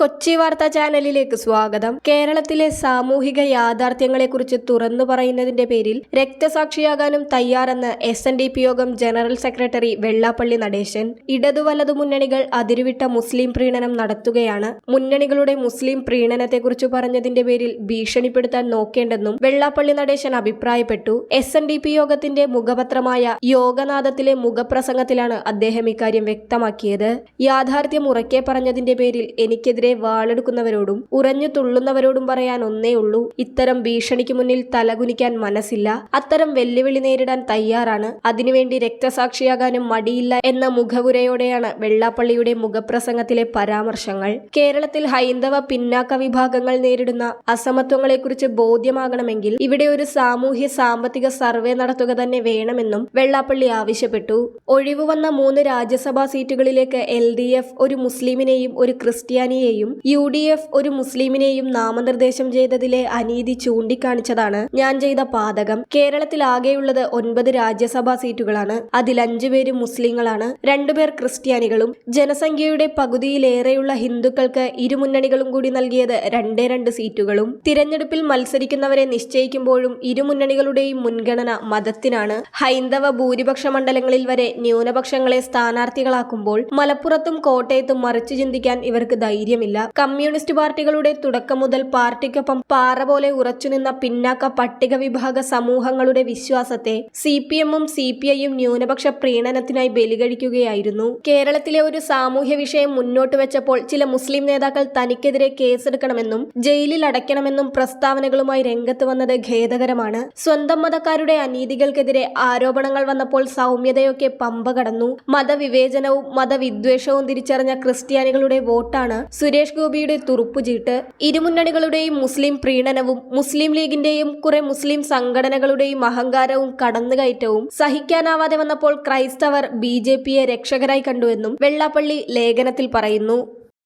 കൊച്ചി വാർത്താ ചാനലിലേക്ക് സ്വാഗതം. കേരളത്തിലെ സാമൂഹിക യാഥാർത്ഥ്യങ്ങളെക്കുറിച്ച് തുറന്നു പറയുന്നതിന്റെ പേരിൽ രക്തസാക്ഷിയാകാനും തയ്യാറെന്ന് SNDP യോഗം ജനറൽ സെക്രട്ടറി വെള്ളാപ്പള്ളി നടേശൻ. ഇടതു വലതു മുന്നണികൾ അതിരുവിട്ട മുസ്ലിം പ്രീണനം നടത്തുകയാണ്. മുന്നണികളുടെ മുസ്ലിം പ്രീണനത്തെക്കുറിച്ച് പറഞ്ഞതിന്റെ പേരിൽ ഭീഷണിപ്പെടുത്താൻ നോക്കേണ്ടെന്നും വെള്ളാപ്പള്ളി നടേശൻ അഭിപ്രായപ്പെട്ടു. SNDP യോഗത്തിന്റെ മുഖപത്രമായ യോഗനാഥത്തിലെ മുഖപ്രസംഗത്തിലാണ് അദ്ദേഹം ഇക്കാര്യം വ്യക്തമാക്കിയത്. യാഥാർത്ഥ്യം ഉറക്കെ പറഞ്ഞതിന്റെ പേരിൽ എനിക്കെതിരെ വാളെടുക്കുന്നവരോടും ഉറഞ്ഞു തുള്ളുന്നവരോടും പറയാൻ ഒന്നേ ഉള്ളൂ, ഇത്തരം ഭീഷണിക്ക് മുന്നിൽ തലകുനിക്കാൻ മനസ്സില്ല. അത്തരം വെല്ലുവിളി നേരിടാൻ തയ്യാറാണ്. അതിനുവേണ്ടി രക്തസാക്ഷിയാകാനും മടിയില്ല എന്ന മുഖവുരയോടെയാണ് വെള്ളാപ്പള്ളിയുടെ മുഖപ്രസംഗത്തിലെ പരാമർശങ്ങൾ. കേരളത്തിൽ ഹൈന്ദവ പിന്നാക്ക വിഭാഗങ്ങൾ നേരിടുന്ന അസമത്വങ്ങളെക്കുറിച്ച് ബോധ്യമാകണമെങ്കിൽ ഇവിടെ ഒരു സാമൂഹ്യ സാമ്പത്തിക സർവേ നടത്തുക തന്നെ വേണമെന്നും വെള്ളാപ്പള്ളി ആവശ്യപ്പെട്ടു. ഒഴിവുവന്ന 3 രാജ്യസഭാ സീറ്റുകളിലേക്ക് LDF ഒരു മുസ്ലിമിനെയും ഒരു ക്രിസ്ത്യാനിയെയും UDF ഒരു മുസ്ലിമിനെയും നാമനിർദ്ദേശം ചെയ്തതിലെ അനീതി ചൂണ്ടിക്കാണിച്ചതാണ് ഞാൻ ചെയ്ത പാതകം. കേരളത്തിൽ ആകെയുള്ളത് 9 രാജ്യസഭാ സീറ്റുകളാണ്. അതിൽ 5 പേര് മുസ്ലിങ്ങളാണ്, 2 പേർ ക്രിസ്ത്യാനികളും. ജനസംഖ്യയുടെ പകുതിയിലേറെയുള്ള ഹിന്ദുക്കൾക്ക് ഇരുമുന്നണികളും കൂടി നൽകിയത് 2 സീറ്റുകളും. തിരഞ്ഞെടുപ്പിൽ മത്സരിക്കുന്നവരെ നിശ്ചയിക്കുമ്പോഴും ഇരുമുന്നണികളുടെയും മുൻഗണന മതത്തിനാണ്. ഹൈന്ദവ ഭൂരിപക്ഷ മണ്ഡലങ്ങളിൽ വരെ ന്യൂനപക്ഷങ്ങളെ സ്ഥാനാർത്ഥികളാക്കുമ്പോൾ മലപ്പുറത്തും കോട്ടയത്തും മറിച്ചു ചിന്തിക്കാൻ ഇവർക്ക് ധൈര്യമില്ല. കമ്മ്യൂണിസ്റ്റ് പാർട്ടികളുടെ തുടക്കം മുതൽ പാർട്ടിക്കൊപ്പം പാറ പോലെ ഉറച്ചുനിന്ന പിന്നാക്ക പട്ടിക വിഭാഗ സമൂഹങ്ങളുടെ വിശ്വാസത്തെ CPM-ഉം CPI-യും ന്യൂനപക്ഷ പ്രീണനത്തിനായി ബലികഴിക്കുകയായിരുന്നു. കേരളത്തിലെ ഒരു സാമൂഹ്യ വിഷയം മുന്നോട്ട് വെച്ചപ്പോൾ ചില മുസ്ലിം നേതാക്കൾ തനിക്കെതിരെ കേസെടുക്കണമെന്നും ജയിലിൽ അടയ്ക്കണമെന്നും പ്രസ്താവനകളുമായി രംഗത്ത് വന്നത് ഖേദകരമാണ്. സ്വന്തം മതക്കാരുടെ അനീതികൾക്കെതിരെ ആരോപണങ്ങൾ വന്നപ്പോൾ സൗമ്യതയൊക്കെ പമ്പ കടന്നു. മതവിവേചനവും മതവിദ്വേഷവും തിരിച്ചറിഞ്ഞ ക്രിസ്ത്യാനികളുടെ വോട്ടാണ് സുരേഷ് ഗോപിയുടെ തുറുപ്പുചീട്ട്. ഇരുമുന്നണികളുടെയും മുസ്ലിം പ്രീണനവും മുസ്ലിം ലീഗിന്റെയും കുറെ മുസ്ലിം സംഘടനകളുടെയും അഹങ്കാരവും കടന്നുകയറ്റവും സഹിക്കാനാവാതെ വന്നപ്പോൾ ക്രൈസ്തവർ BJP-യെ രക്ഷകരായി കണ്ടുവെന്നും വെള്ളാപ്പള്ളി ലേഖനത്തിൽ പറയുന്നു.